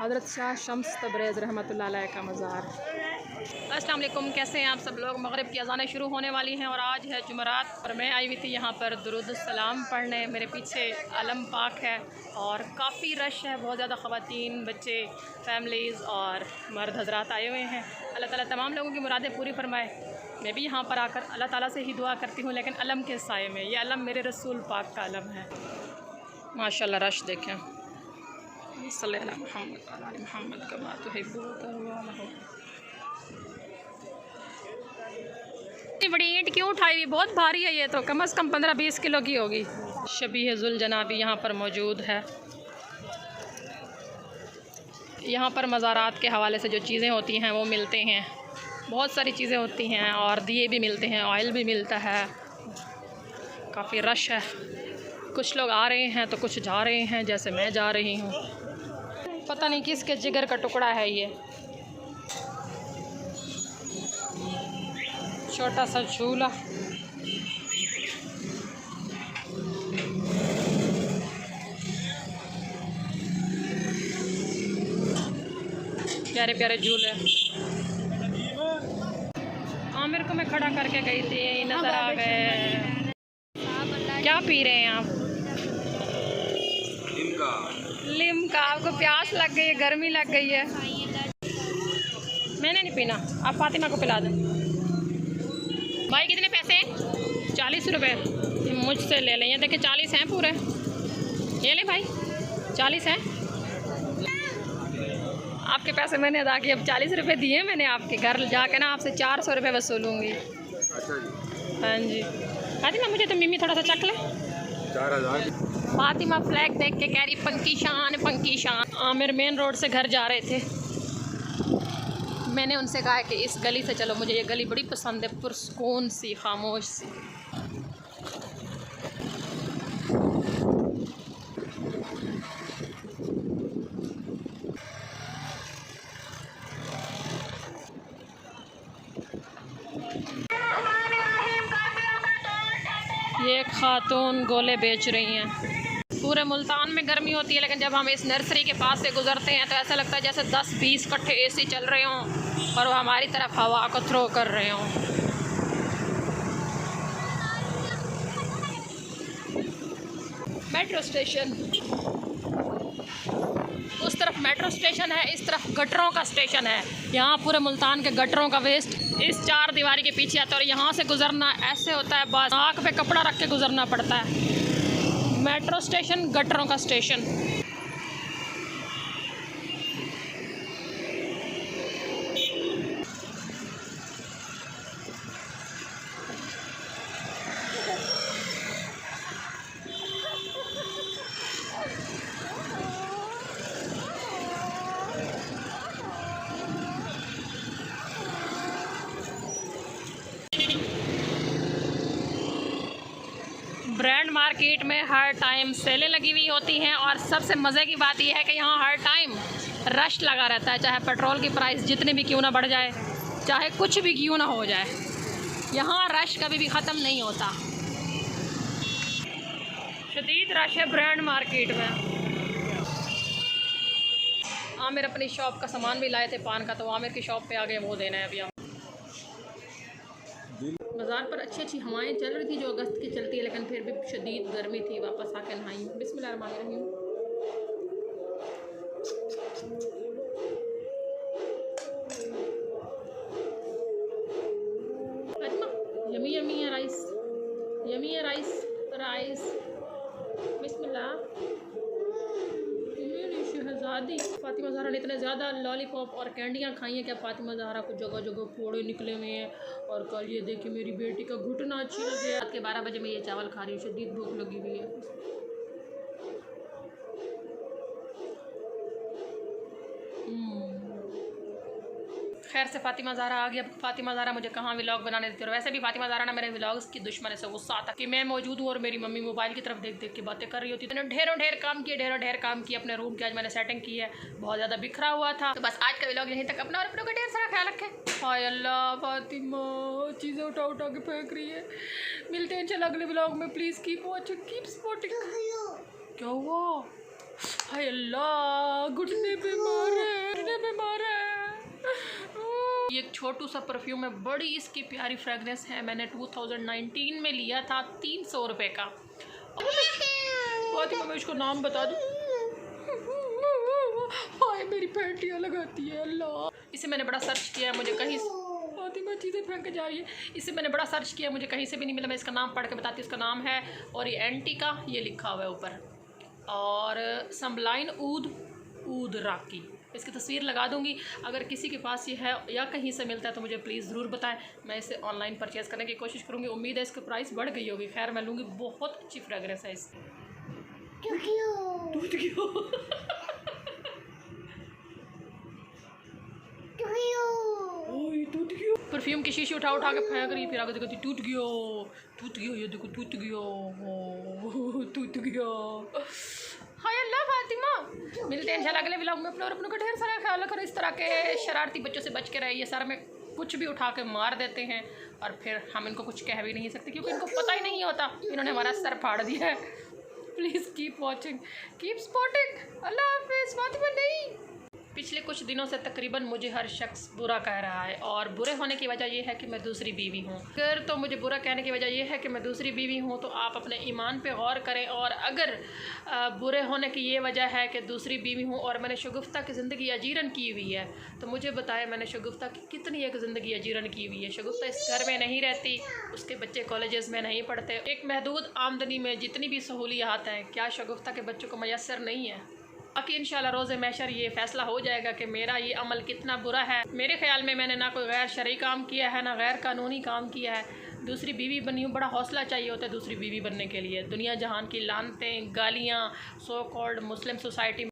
हज़रत शाह शम्स तबरेज़ रहमतुल्लाह अलैह का मज़ार। अस्सलाम वालेकुम, कैसे हैं आप सब लोग। मगरिब की अज़ानें शुरू होने वाली हैं और आज है जुमरात और मैं आई हुई थी यहाँ पर दुरूद सलाम पढ़ने। मेरे पीछे अलम पाक है और काफ़ी रश है, बहुत ज़्यादा ख़वातीन, बच्चे, फैमिलीज़ और मर्द हज़रात आए हुए हैं। अल्लाह ताला तमाम लोगों की मुरादें पूरी फरमाए। मैं भी यहाँ पर आकर अल्लाह ताला से ही दुआ करती हूँ, लेकिन अलम के साये में। ये अलम मेरे रसूल पाक का अलम है। माशाल्लाह रश देखें। सल्लल्लाहु अलैहि मोहम्मद का बात तो है। बड़ी ईंट क्यों उठाई हुई, बहुत भारी है ये तो, कम से कम 15-20 किलो की होगी। शबीह जुल जनाबी यहाँ पर मौजूद है। यहाँ पर मज़ारात के हवाले से जो चीज़ें होती हैं वो मिलते हैं, बहुत सारी चीज़ें होती हैं और दिए भी मिलते हैं, ऑयल भी मिलता है। काफ़ी रश है, कुछ लोग आ रहे हैं तो कुछ जा रहे हैं, जैसे मैं जा रही हूँ। पता नहीं किसके जिगर का टुकड़ा है ये। छोटा सा झूला, प्यारे प्यारे झूले। आमिर को मैं खड़ा करके गई थी, नज़र आ गए। क्या पी रहे हैं आप? लिम्का। आपको प्यास लग गई है, गर्मी लग गई है? मैंने नहीं पीना, आप फातिमा को पिला दें। भाई कितने पैसे हैं? 40 रुपये। मुझसे ले लें, ये देखिए 40 हैं पूरे। ये ले भाई, 40 हैं आपके पैसे मैंने अदा किए। अब 40 रुपये दिए मैंने, आपके घर जाके ना आपसे 400 रुपये वसूलूँगी। अच्छा जी। हाँ जी। फातिमा मुझे तो मिमी थोड़ा सा चख ले। 4000। फातिमा फ्लैग देख के कह रही पंकी शान पंकी शान। आमिर मेन रोड से घर जा रहे थे, मैंने उनसे कहा कि इस गली से चलो, मुझे ये गली बड़ी पसंद है, पुरसकून सी, खामोश सी। ये खातून गोले बेच रही हैं। पूरे मुल्तान में गर्मी होती है, लेकिन जब हम इस नर्सरी के पास से गुजरते हैं तो ऐसा लगता है जैसे 10-20 कट्ठे एसी चल रहे हों और वो हमारी तरफ हवा को थ्रो कर रहे हों। मेट्रो स्टेशन, उस तरफ मेट्रो स्टेशन है, इस तरफ गटरों का स्टेशन है। यहाँ पूरे मुल्तान के गटरों का वेस्ट इस 4 दीवारी के पीछे आता है और यहाँ से गुजरना ऐसे होता है, बस आँख पे कपड़ा रख के गुजरना पड़ता है। मेट्रो स्टेशन, गटरों का स्टेशन। ब्रांड मार्केट में हर टाइम सेलें लगी हुई होती हैं और सबसे मज़े की बात यह है कि यहाँ हर टाइम रश लगा रहता है। चाहे पेट्रोल की प्राइस जितनी भी क्यों ना बढ़ जाए, चाहे कुछ भी क्यों ना हो जाए, यहाँ रश कभी भी ख़त्म नहीं होता। शदीद रश है ब्रांड मार्केट में। आमिर अपनी शॉप का सामान भी लाए थे पान का, तो आमिर की शॉप पे आ गए, वो देना है अभी। बाज़ार पर अच्छी अच्छी हवाएं चल रही थी जो अगस्त की चलती है, लेकिन फिर भी शदीद गर्मी थी। वापस आके नहाई। बिस्मिल्लाहिर्रहमानिर्रहीम। यमी यमी है राइस, यमी है राइस, राइस। बिस्मिल्लाह। शहज़ादी फातिमा ज़हरा ने इतने ज़्यादा लॉलीपॉप और कैंडियाँ खाई हैं कि फातिमा ज़हरा को जगह जगह फोड़े निकले हुए हैं। और कल ये देखिए मेरी बेटी का घुटना छिल गया। रात के 12 बजे मैं ये चावल खा रही हूँ, शदीद भूख लगी हुई है। खैर से फातिमा ज़हरा आ गया। फातिमा ज़हरा मुझे कहाँ व्लॉग बनाने देती है, और वैसे भी फातिमा ज़हरा ना मेरे व्लॉग्स की दुश्मन है, से गुस्सा आता कि मैं मौजूद हूँ और मेरी मम्मी मोबाइल की तरफ देख देख के बातें कर रही होती। मैंने ढेर काम किए, ढेर काम किए अपने रूम की। आज मैंने सेटिंग की है, बहुत ज़्यादा बिखरा हुआ था। तो बस आज का व्लॉग यहीं तक। अपना और अपनों का ढेर सारा ख्याल रखें। हाय अल्लाह, फातिमा चीज़ें उठा के फेंक रही है। मिलते हैं चल अगले व्लॉग में। Please keep watching, keep supporting. क्या हुआ? हाय अल्लाह, घुटने पे मार ये एक छोटू सा परफ्यूम है, बड़ी इसकी प्यारी फ्रेगरेंस है। मैंने 2019 में लिया था 300 रुपये का। बहुत ही मैं इसको नाम बता दूँ, हाय मेरी पैंटियाँ लगाती है अल्लाह। इसे मैंने बड़ा सर्च किया, मुझे कहीं चीज़ें फेंक जा रही है। इसे मैंने बड़ा सर्च किया, मुझे कहीं से भी नहीं मिला। मैं इसका नाम पढ़ के बताती हूँ। इसका नाम है ओरिएंटी का, ये लिखा हुआ है ऊपर, और समलाइन ऊद राकी। इसकी तस्वीर लगा दूंगी। अगर किसी के पास ये है या कहीं से मिलता है तो मुझे प्लीज़ ज़रूर बताएं। मैं इसे ऑनलाइन परचेज़ करने की कोशिश करूँगी। उम्मीद है इसकी प्राइस बढ़ गई होगी, खैर मैं लूँगी। बहुत अच्छी फ्रेगरेंस है इसकी। परफ्यूम की शीशी उठा के फेंक रही, फिर आगे देखती टूट गया, ये देखो टूट गया। हाय अल्लाह फातिमा, मिलते हैं इंशाल्लाह अगले व्लॉग में। अपने का ढेर सारा ख्याल रखो। इस तरह के शरारती बच्चों से बच के रहिए। सर में कुछ भी उठा के मार देते हैं और फिर हम इनको कुछ कह भी नहीं सकते, क्योंकि इनको पता ही नहीं होता इन्होंने हमारा सर फाड़ दिया है। Please keep watching, keep spotting. अल्लाह हाफिज़। फातिमा नहीं, पिछले कुछ दिनों से तकरीबन मुझे हर शख्स बुरा कह रहा है, और बुरे होने की वजह यह है कि मैं दूसरी बीवी हूँ। अगर तो मुझे बुरा कहने की वजह यह है कि मैं दूसरी बीवी हूँ, तो आप अपने ईमान पे गौर करें। और अगर बुरे होने की ये वजह है कि दूसरी बीवी हूँ और मैंने शगुफ्ता की ज़िंदगी अजीरन की हुई है, तो मुझे बताएं मैंने शगुफ्ता की कितनी एक ज़िंदगी अजीरन की हुई है। शगुफ्ता इस घर में नहीं रहती, उसके बच्चे कॉलेजेस में नहीं पढ़ते। एक महदूद आमदनी में जितनी भी सहूलियात हैं, क्या शगुफ्ता के बच्चों को मैसर नहीं है? बाकी इंशाल्लाह रोज़े महशर ये फ़ैसला हो जाएगा कि मेरा ये अमल कितना बुरा है। मेरे ख्याल में मैंने ना कोई गैर शरई काम किया है, ना गैर कानूनी काम किया है। दूसरी बीवी बनी हूँ, बड़ा हौसला चाहिए होता है दूसरी बीवी बनने के लिए। दुनिया जहान की लानतें, गालियाँ, सो कॉल्ड मुस्लिम सोसाइटी